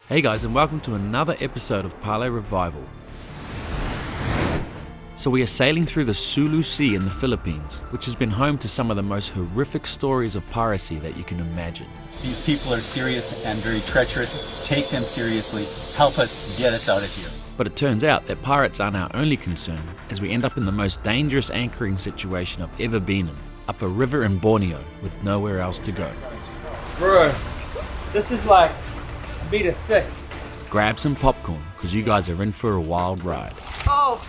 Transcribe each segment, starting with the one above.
Hey guys, and welcome to another episode of Parlay Revival. So we are sailing through the Sulu Sea in the Philippines, which has been home to some of the most horrific stories of piracy that you can imagine. These people are serious and very treacherous. Take them seriously. Help us get us out of here. But it turns out that pirates aren't our only concern, as we end up in the most dangerous anchoring situation I've ever been in, up a river in Borneo with nowhere else to go. Bro, this is like a meter thick. Grab some popcorn, because you guys are in for a wild ride. Oh!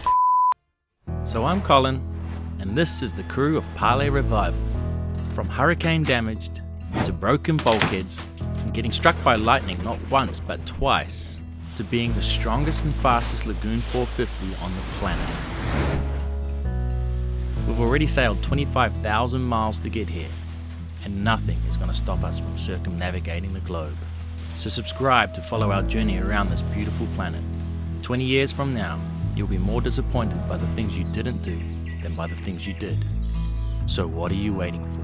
So I'm Colin, and this is the crew of Parlay Revival. From hurricane damaged, to broken bulkheads, and getting struck by lightning not once but twice, to being the strongest and fastest Lagoon 450 on the planet. We've already sailed 25,000 miles to get here, and nothing is going to stop us from circumnavigating the globe. So subscribe to follow our journey around this beautiful planet. 20 years from now, you'll be more disappointed by the things you didn't do than by the things you did. So what are you waiting for?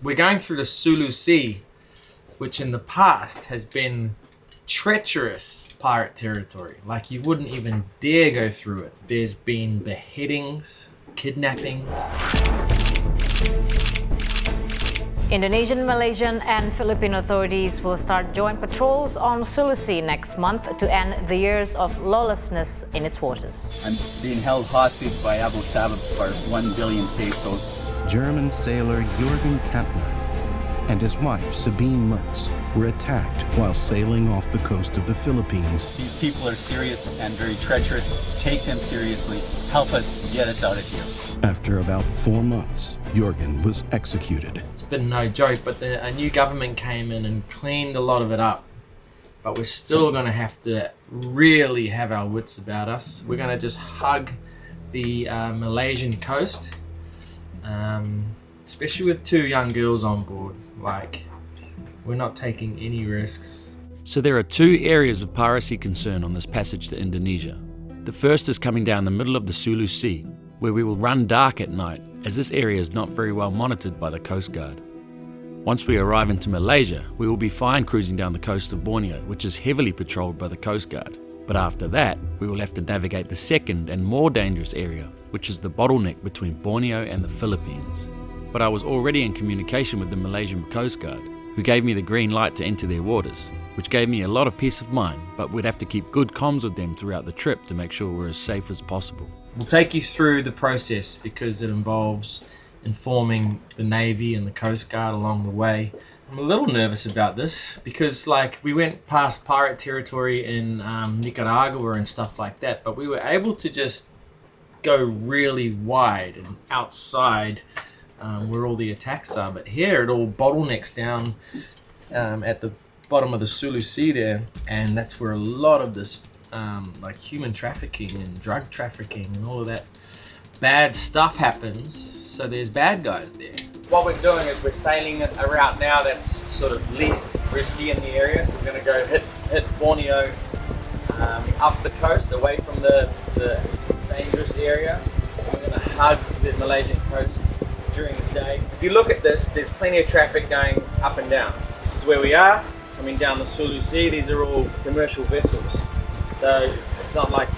We're going through the Sulu Sea, which in the past has been treacherous pirate territory. Like, you wouldn't even dare go through it. There's been beheadings, kidnappings. Indonesian, Malaysian and Philippine authorities will start joint patrols on Sulu Sea next month to end the years of lawlessness in its waters. I'm being held hostage by Abu Sayyaf for 1 billion pesos. German sailor Jürgen Kantner and his wife Sabine Mertz were attacked while sailing off the coast of the Philippines. These people are serious and very treacherous. Take them seriously. Help us get us out of here. After about 4 months, Jürgen was executed. It's been no joke, but a new government came in and cleaned a lot of it up. But we're still going to have to really have our wits about us. We're going to just hug the Malaysian coast, especially with 2 young girls on board. Like, we're not taking any risks. So there are 2 areas of piracy concern on this passage to Indonesia. The first is coming down the middle of the Sulu Sea, where we will run dark at night, as this area is not very well monitored by the Coast Guard. Once we arrive into Malaysia, we will be fine cruising down the coast of Borneo, which is heavily patrolled by the Coast Guard. But after that, we will have to navigate the second and more dangerous area, which is the bottleneck between Borneo and the Philippines. But I was already in communication with the Malaysian Coast Guard, who gave me the green light to enter their waters, which gave me a lot of peace of mind, but we'd have to keep good comms with them throughout the trip to make sure we're as safe as possible. We'll take you through the process because it involves informing the Navy and the Coast Guard along the way. I'm a little nervous about this because, like, we went past pirate territory in Nicaragua and stuff like that, but we were able to just go really wide and outside where all the attacks are. But here it all bottlenecks down at the bottom of the Sulu Sea there, and that's where a lot of this like human trafficking and drug trafficking and all of that bad stuff happens. So there's bad guys there. What we're doing is we're sailing a route now that's sort of least risky in the area. So we're going to go hit Borneo up the coast, away from the dangerous area. We're going to hug the Malaysian coast during the day. If you look at this, there's plenty of traffic going up and down. This is where we are, coming down the Sulu Sea. These are all commercial vessels. So it's not like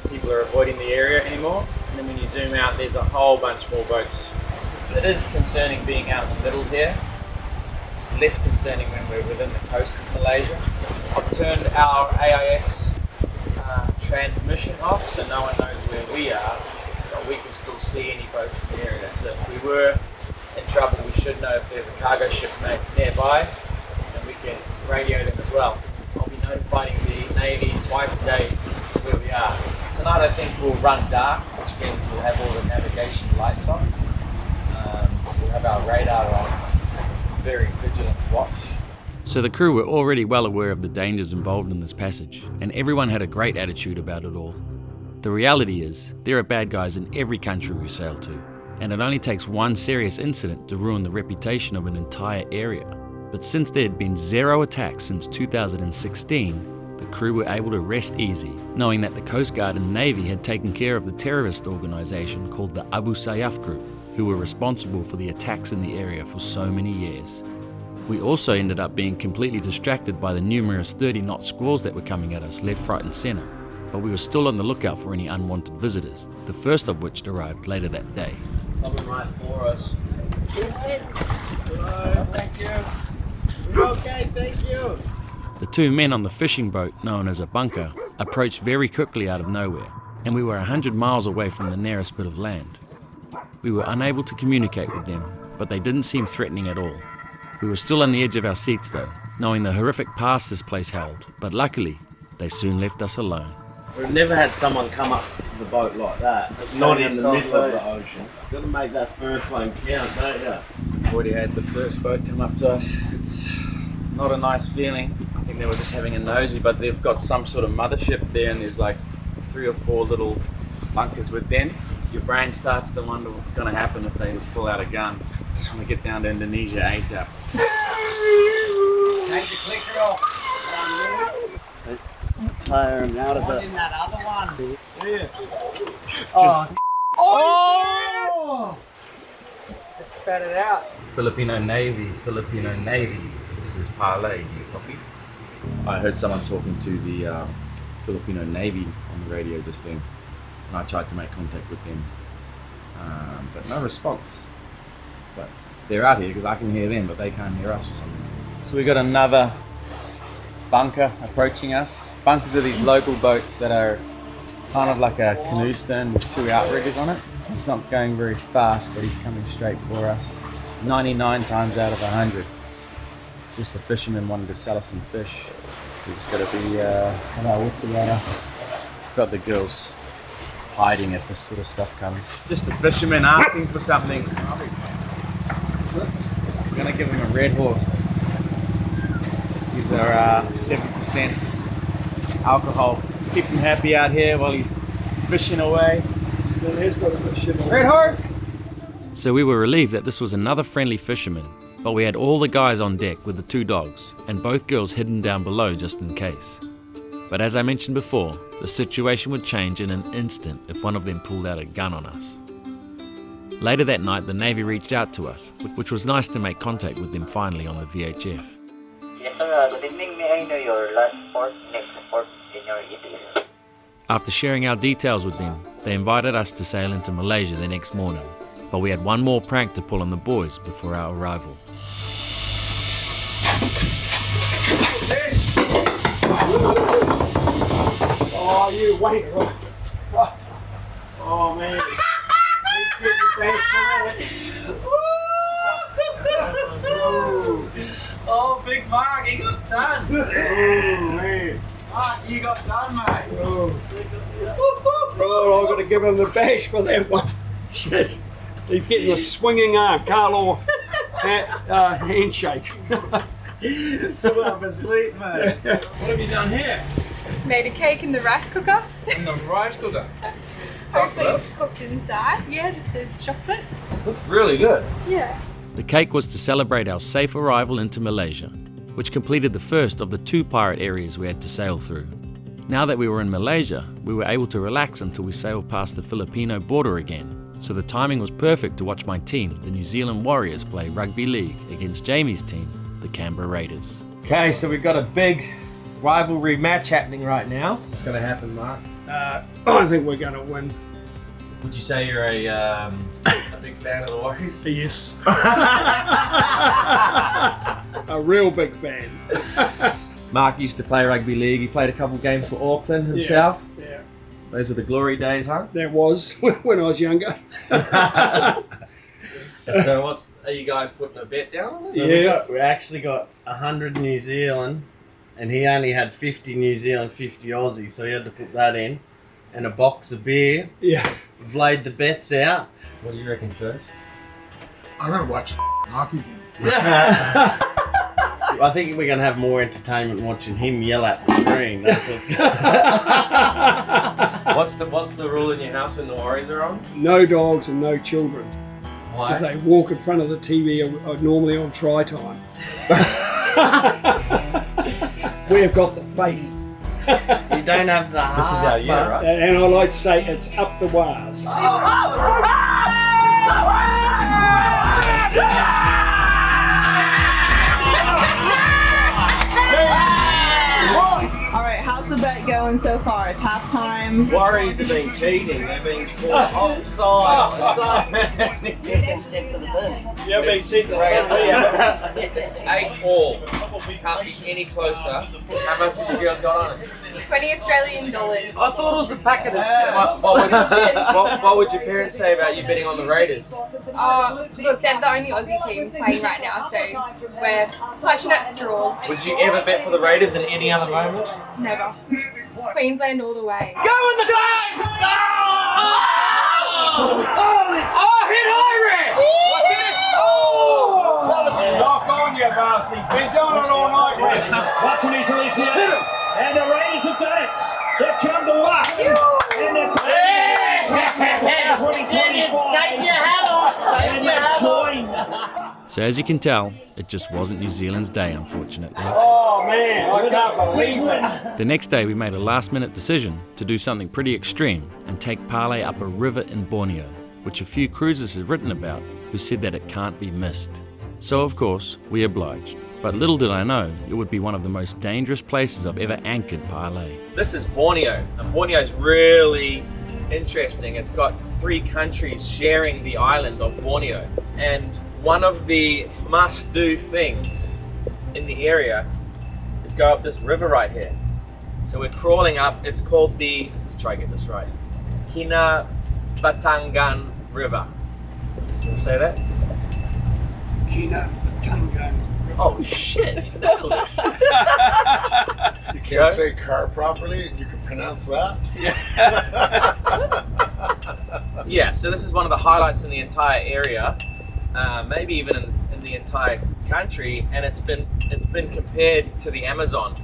people are avoiding the area anymore. And then when you zoom out, there's a whole bunch more boats. It is concerning being out in the middle here. It's less concerning when we're within the coast of Malaysia. I've turned our AIS transmission off so no one knows where we are, but we can still see any boats in the area. So if we were in trouble, we should know if there's a cargo ship nearby, and we can radio them as well. I'll be notifying the Navy twice a day where we are. Tonight I think we'll run dark, which means we'll have all the navigation lights on. We'll have our radar on, so very vigilant watch. So the crew were already well aware of the dangers involved in this passage, and everyone had a great attitude about it all. The reality is, there are bad guys in every country we sail to, and it only takes one serious incident to ruin the reputation of an entire area. But since there had been 0 attacks since 2016, the crew were able to rest easy, knowing that the Coast Guard and Navy had taken care of the terrorist organisation called the Abu Sayyaf group, who were responsible for the attacks in the area for so many years. We also ended up being completely distracted by the numerous 30-knot squalls that were coming at us left, right and centre, but we were still on the lookout for any unwanted visitors, the first of which arrived later that day. Coming right for us. Hello, thank you. We're okay, thank you. The two men on the fishing boat, known as a bunker, approached very quickly out of nowhere, and we were 100 miles away from the nearest bit of land. We were unable to communicate with them, but they didn't seem threatening at all. We were still on the edge of our seats though, knowing the horrific past this place held, but luckily, they soon left us alone. We've never had someone come up to the boat like that, not in the middle of the ocean. Got to make that first one count, don't you? Already had the first boat come up to us. It's not a nice feeling. I think they were just having a nosy, but they've got some sort of mothership there and there's like 3 or 4 little bunkers within. Your brain starts to wonder what's going to happen if they just pull out a gun. Just want to get down to Indonesia ASAP. Take the clicker off. Tire him out of it. In that other one. Yeah. Just Oh! Let's spat it out. Filipino Navy. This is Parlay. Do you copy? I heard someone talking to the Filipino Navy on the radio just then, and I tried to make contact with them, but no response. But they're out here because I can hear them, but they can't hear us for some reason. So we got another bunker approaching us. Bunkers are these local boats that are kind of like a canoe stern with 2 outriggers on it. He's not going very fast, but he's coming straight for us. 99 times out of 100. It's just the fishermen wanting to sell us some fish. We just got to be on our wits about us. Got the girls hiding if this sort of stuff comes. Just the fishermen asking for something. We're gonna give him a red horse. These are 7% alcohol. Keep him happy out here while he's fishing away. So here's got a fishing away. Red horse! So we were relieved that this was another friendly fisherman, but we had all the guys on deck with the 2 dogs, and both girls hidden down below just in case. But as I mentioned before, the situation would change in an instant if one of them pulled out a gun on us. Later that night, the Navy reached out to us, which was nice to make contact with them finally on the VHF. Yes sir, good evening. May I know your last port, next port in your ETA? After sharing our details with them, they invited us to sail into Malaysia the next morning, but we had one more prank to pull on the boys before our arrival. Oh, you wait. Oh, man. He's getting thanks for that. Oh, Big Mark, he got done. Oh, man. Mark, you got done, mate. Oh, I've got to give him the bash for that one. Shit. He's getting a swinging arm, Carlo handshake. Still up asleep, mate. What have you done here? Made a cake in the rice cooker. In the rice cooker. Hopefully it's cooked inside. Yeah, just a chocolate. Looks really good. Yeah. The cake was to celebrate our safe arrival into Malaysia, which completed the first of the 2 pirate areas we had to sail through. Now that we were in Malaysia, we were able to relax until we sailed past the Filipino border again, so the timing was perfect to watch my team, the New Zealand Warriors, play Rugby League against Jamie's team, the Canberra Raiders. Okay, so we've got a big rivalry match happening right now. What's going to happen, Mark? I think we're going to win. Would you say you're a big fan of the Warriors? Yes. A real big fan. Mark used to play rugby league. He played a couple games for Auckland himself. Yeah. Those were the glory days, huh? That was when I was younger. So are you guys putting a bet down on this? So we actually got 100 New Zealand, and he only had 50 New Zealand, 50 Aussie, so he had to put that in, and a box of beer. Yeah. We've laid the bets out. What do you reckon, Church? I'm going to watch hockey game. I think we're going to have more entertainment watching him yell at the screen. That's what's going What's the rule in your house when the Warriors are on? No dogs and no children. Why? Because they walk in front of the TV normally on try time. We have got the faith. You don't have the heart. This is our year, right? And I like to say it's up the wires. Alright, how's the bet going so far? It's halftime. Worries have been cheating. They've been caught offside. You've been sent to the bin. You've been sent to the bin. 8-all. Can't be any closer. How much have you girls got on it? 20 Australian dollars. I thought it was a packet of What would your parents say about you betting on the Raiders? Look, they're the only Aussie team playing right now, so we're clutching at straws. Would you ever bet for the Raiders in any other moment? Never. Queensland all the way. Go in the game! Oh, hit Irie! Knock on you, boss. He's been doing it all night. Watching his release now. And the Raiders have done it. They've come to luck. And they're Take your hat off. Take your hat off. So as you can tell, it just wasn't New Zealand's day, unfortunately. Oh man, I can't believe it. The next day we made a last-minute decision to do something pretty extreme and take Parlay up a river in Borneo, which a few cruisers have written about who said that it can't be missed. So of course, we obliged. But little did I know, it would be one of the most dangerous places I've ever anchored Parlay. This is Borneo, and Borneo's really interesting. It's got 3 countries sharing the island of Borneo, and one of the must-do things in the area is go up this river right here. So we're crawling up. It's called the, let's try to get this right, Kinabatangan River. Can you say that? Kinabatangan. Oh shit, you nailed it. You can't say car properly and you can pronounce that? Yeah, so this is one of the highlights in the entire area, maybe even in the entire country, and it's been compared to the Amazon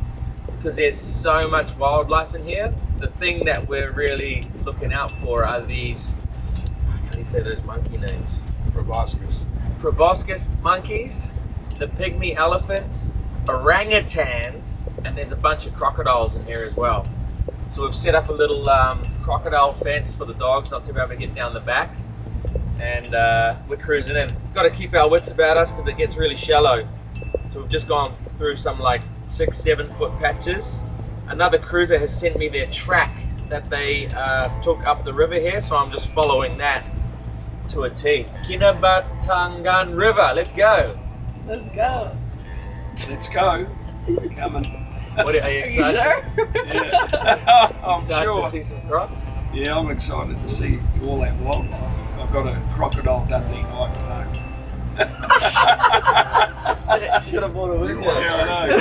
because there's so much wildlife in here. The thing that we're really looking out for are these, how do you say those monkey names? Proboscis monkeys, the pygmy elephants, orangutans, and there's a bunch of crocodiles in here as well. So we've set up a little crocodile fence for the dogs not to be able to get down the back, and we're cruising in. Got to keep our wits about us because it gets really shallow. So we've just gone through some like 6-7 foot patches. Another cruiser has sent me their track that they took up the river here, so I'm just following that to a T. Kinabatangan River, let's go. Let's go. Let's go. Coming. What, are you excited? Are you sure? Yeah. I'm Excited sure. to see some crocs? Yeah, I'm excited to see all that wildlife. I've got a crocodile Dundee knife at home. Should have bought a window. Yeah, I know.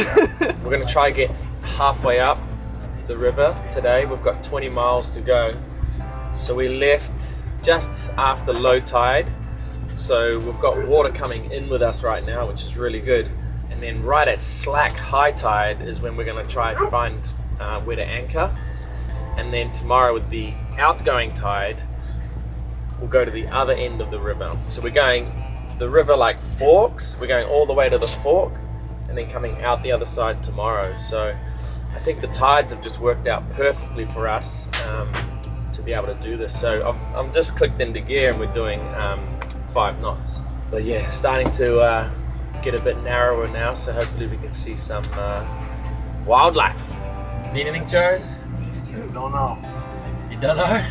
We're going to try and get halfway up the river today. We've got 20 miles to go. So we left just after low tide. So we've got water coming in with us right now, which is really good. And then right at slack high tide is when we're going to try and find where to anchor. And then tomorrow with the outgoing tide, we'll go to the other end of the river. So we're going, the river like forks, we're going all the way to the fork and then coming out the other side tomorrow. So I think the tides have just worked out perfectly for us to be able to do this. So I'm just clicked into gear and we're doing 5 knots. But yeah, starting to get a bit narrower now, so hopefully we can see some wildlife. See anything, Joe? Don't know. You don't know?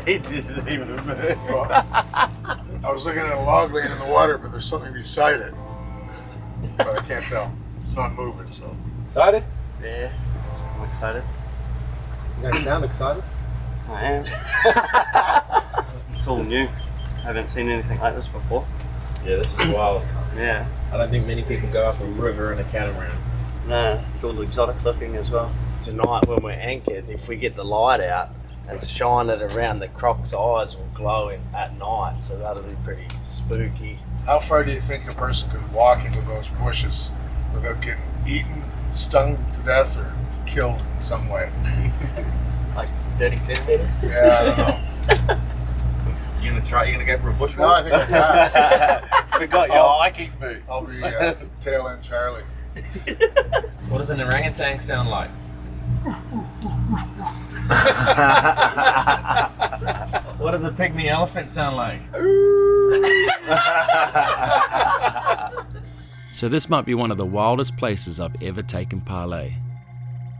He didn't even move. Well, I was looking at a log laying in the water, but there's something beside it. But I can't tell. It's not moving, so. Excited? Yeah, I'm excited. You don't sound excited. I am. It's all new. I haven't seen anything like this before. Yeah, this is wild. Yeah. I don't think many people go up a river in a catamaran. No, it's all exotic looking as well. Tonight when we're anchored, if we get the light out and shine it around, the croc's eyes will glow at night, so that'll be pretty spooky. How far do you think a person could walk into those bushes without getting eaten, stung to death, or killed in some way? Like 30 centimeters? Yeah, I don't know. You gonna try? You gonna go for a bushwalk? No, I think I passed. Forgot your hiking boots. I'll be tail end Charlie. What does an orangutan sound like? What does a pygmy elephant sound like? So this might be one of the wildest places I've ever taken Parlay.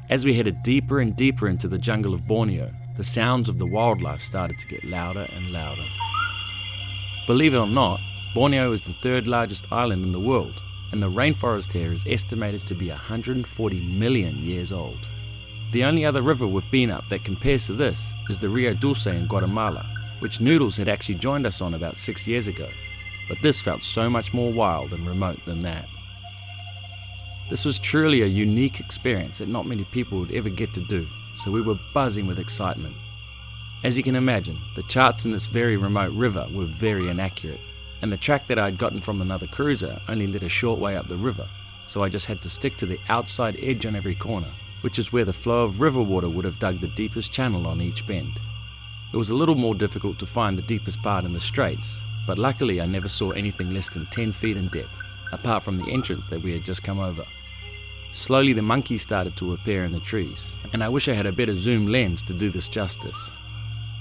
As we headed deeper and deeper into the jungle of Borneo, the sounds of the wildlife started to get louder and louder. Believe it or not, Borneo is the third largest island in the world, and the rainforest here is estimated to be 140 million years old. The only other river we've been up that compares to this is the Rio Dulce in Guatemala, which Noodles had actually joined us on about 6 years ago, but this felt so much more wild and remote than that. This was truly a unique experience that not many people would ever get to do, so we were buzzing with excitement. As you can imagine, the charts in this very remote river were very inaccurate, and the track that I had gotten from another cruiser only led a short way up the river, so I just had to stick to the outside edge on every corner, which is where the flow of river water would have dug the deepest channel on each bend. It was a little more difficult to find the deepest part in the straits, but luckily I never saw anything less than 10 feet in depth, apart from the entrance that we had just come over. Slowly the monkeys started to appear in the trees, and I wish I had a better zoom lens to do this justice.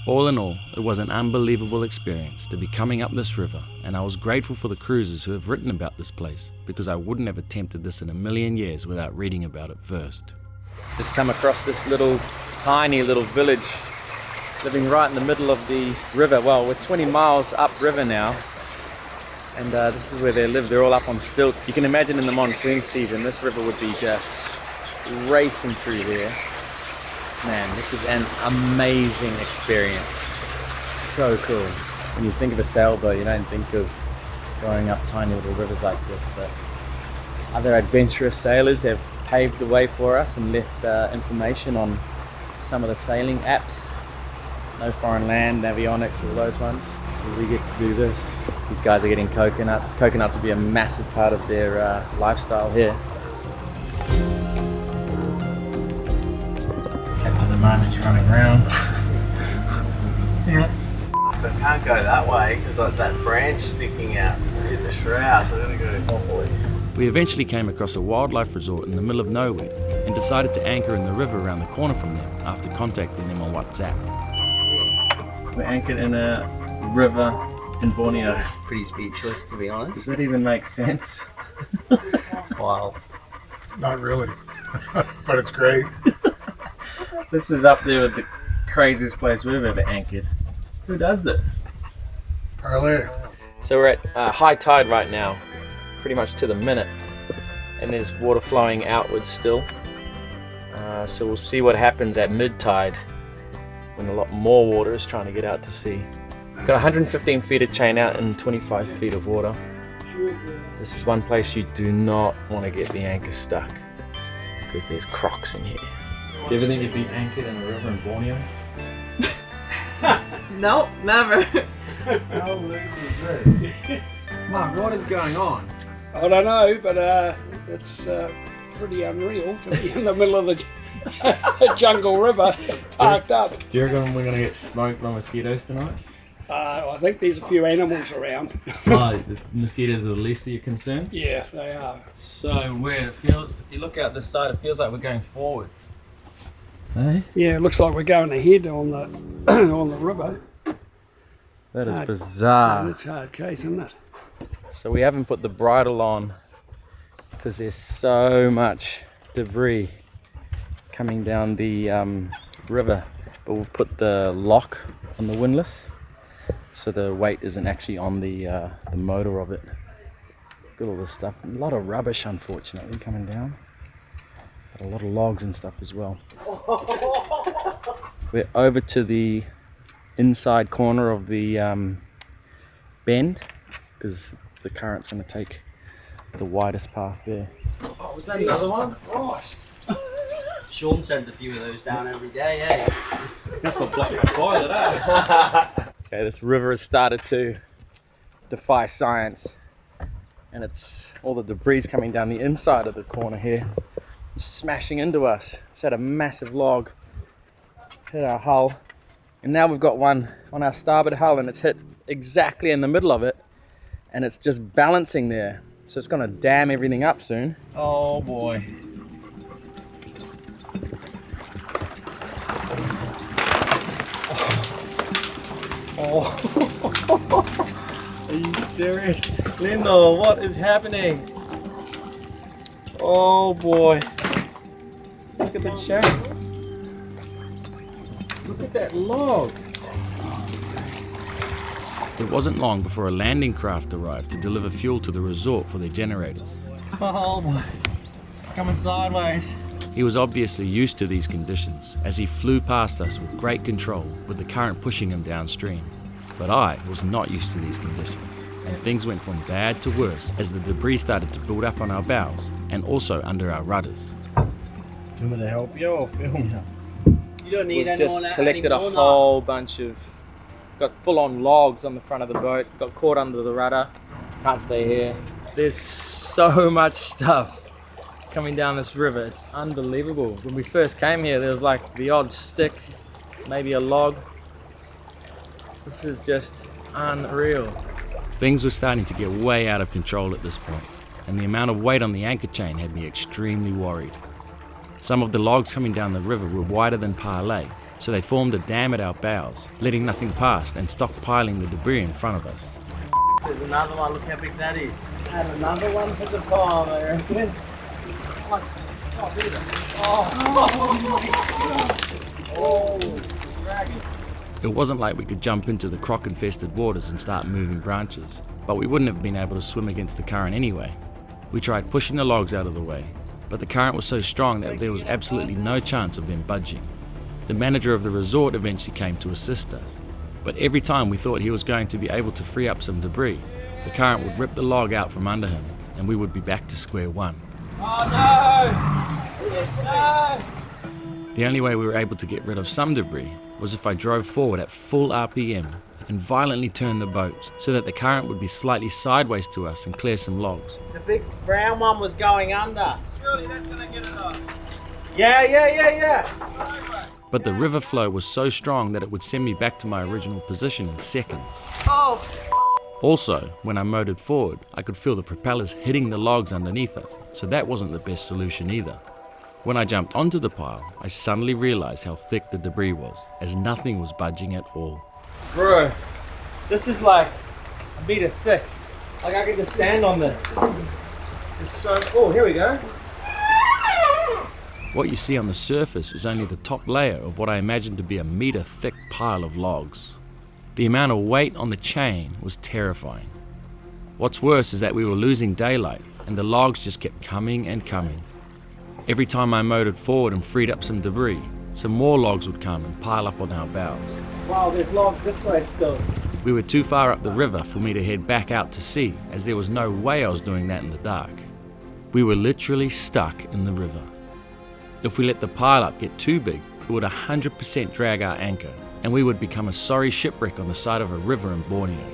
All in all, it was an unbelievable experience to be coming up this river, and I was grateful for the cruisers who have written about this place, because I wouldn't have attempted this in a million years without reading about it first. Just come across this tiny little village living right in the middle of the river. Well, we're 20 miles upriver now, and this is where they live. They're all up on stilts. You can imagine in the monsoon season, this river would be just racing through there. Man, this is an amazing experience. So cool. When you think of a sailboat, you don't think of going up tiny little rivers like this, but other adventurous sailors have paved the way for us and left information on some of the sailing apps. No Foreign Land, Navionics, all those ones. So we get to do this. These guys are getting coconuts. Coconuts will be a massive part of their lifestyle here. Catamaran is running around. I can't go that way because like that branch sticking out hit the shrouds. I'm gonna go. Oh boy. We eventually came across a wildlife resort in the middle of nowhere and decided to anchor in the river around the corner from them after contacting them on WhatsApp. We're anchored in a river in Borneo. Pretty speechless, to be honest. Does that even make sense? Wow. Not really, but it's great. This is up there with the craziest place we've ever anchored. Who does this? Parlay. So we're at high tide right now, pretty much to the minute, and there's water flowing outwards still. So we'll see what happens at mid-tide when a lot more water is trying to get out to sea. We've got 115 feet of chain out and 25 feet of water. This is one place you do not want to get the anchor stuck because there's crocs in here. Do you ever think you'd be anchored in a river in Borneo? Nope, never. How loose is this? Mum, what is going on? I don't know, but it's pretty unreal to be in the middle of the jungle river, parked up. Do you reckon we're going to get smoked by mosquitoes tonight? I think there's a few animals around. Oh, the mosquitoes are the least of your concern? Yeah, they are. So weird. If you look out this side, it feels like we're going forward. Hey? Yeah, it looks like we're going ahead on the on the river. That is bizarre. That's a hard case, isn't it? So we haven't put the bridle on because there's so much debris coming down the river, but we've put the lock on the windlass so the weight isn't actually on the motor of it. Look at all this stuff. A lot of rubbish, unfortunately, coming down, but a lot of logs and stuff as well. We're over to the inside corner of the bend because the current's going to take the widest path there. Oh, was that another one? Gosh. Sean sends a few of those down every day, eh? That's what blocked my toilet, eh? Okay, this river has started to defy science, and it's all the debris coming down the inside of the corner here, smashing into us. It's had a massive log hit our hull, and now we've got one on our starboard hull, and it's hit exactly in the middle of it, and it's just balancing there, so it's going to dam everything up soon. Oh boy. Oh. Are you serious? Lindo, what is happening? Oh boy. Look at the chain. Look at that log. It wasn't long before a landing craft arrived to deliver fuel to the resort for their generators. Oh boy. Coming sideways. He was obviously used to these conditions as he flew past us with great control, with the current pushing him downstream. But I was not used to these conditions, and things went from bad to worse as the debris started to build up on our bows and also under our rudders. Do you want me to help you or film you? You don't need We've just collected a whole bunch of, got full-on logs on the front of the boat, got caught under the rudder, can't stay here. There's so much stuff coming down this river, it's unbelievable. When we first came here, there was like the odd stick, maybe a log. This is just unreal. Things were starting to get way out of control at this point, and the amount of weight on the anchor chain had me extremely worried. Some of the logs coming down the river were wider than Parlay, so they formed a dam at our bows, letting nothing past and stockpiling the debris in front of us. There's another one, look how big that is. And another one for the palm, I reckon. It wasn't like we could jump into the croc-infested waters and start moving branches, but we wouldn't have been able to swim against the current anyway. We tried pushing the logs out of the way, but the current was so strong that there was absolutely no chance of them budging. The manager of the resort eventually came to assist us, but every time we thought he was going to be able to free up some debris, the current would rip the log out from under him and we would be back to square one. Oh no! No! The only way we were able to get rid of some debris was if I drove forward at full RPM and violently turned the boat so that the current would be slightly sideways to us and clear some logs. The big brown one was going under. Surely that's gonna get it up. Yeah. But the river flow was so strong that it would send me back to my original position in seconds. Oh. Also, when I motored forward, I could feel the propellers hitting the logs underneath us, so that wasn't the best solution either. When I jumped onto the pile, I suddenly realized how thick the debris was, as nothing was budging at all. Bro, this is like a meter thick. Like I can just stand on this. It's so, oh, here we go. What you see on the surface is only the top layer of what I imagined to be a meter thick pile of logs. The amount of weight on the chain was terrifying. What's worse is that we were losing daylight and the logs just kept coming and coming. Every time I motored forward and freed up some debris, some more logs would come and pile up on our bows. Wow, there's logs this way still. We were too far up the river for me to head back out to sea, as there was no way I was doing that in the dark. We were literally stuck in the river. If we let the pile up get too big, it would 100% drag our anchor, and we would become a sorry shipwreck on the side of a river in Borneo.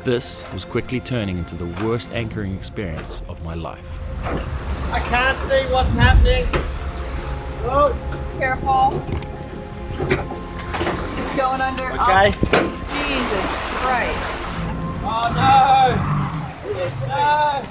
This was quickly turning into the worst anchoring experience of my life. I can't see what's happening. Oh, careful. It's going under. Okay. Oh, Jesus Christ. Oh no! No!